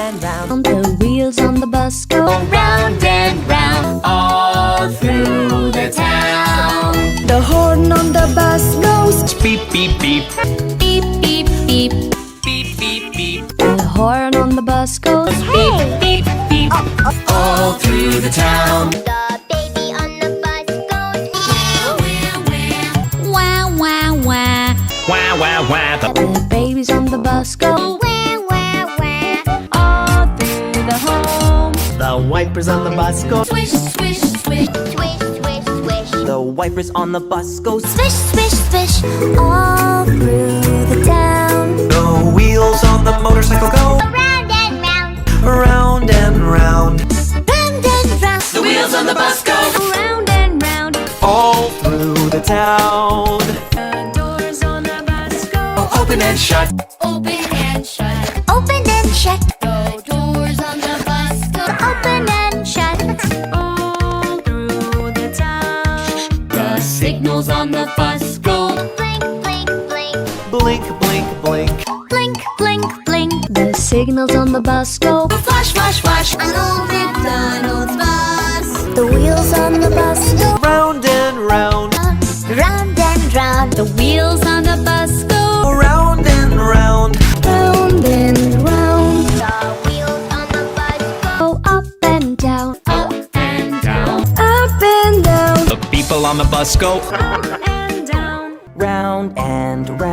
and round. The wheels on the bus go Round and round, all through the town. The horn on the bus goes Beep, beep, beep. beep, beep, beep. Beep, beep, beep. The horn on the bus goes Beep, beep, beep. All through the town. The baby on the bus goes wah, wah, wah. Wah, wah, wah. The babies on the bus go wah, wah, wah. all through the home. The wipers on the bus go Swish, swish, swish. Swish, swish, swish. The wipers on the bus go Swish, swish, swish. All through the town. The wheels on the motorcycle go Round and round. round and round. Round and round. The wheels on the bus go Round and round. All through the town. The doors on the bus go open and shut. open and shut. Open and shut. The doors on the bus go Open and shut. all through the town. The signals on the bus go Blink, blink, blink. Blink, blink, blink. Blink, blink, blink. The signals on the bus go flash, flash, flash. an old McDonald's bus. The wheels on the bus go Round and round. round and round. The wheels on the bus go Round and round. round and round. The wheels on the bus Go up and down, Up and down. up and down, The people on the bus go up and down. Round and round.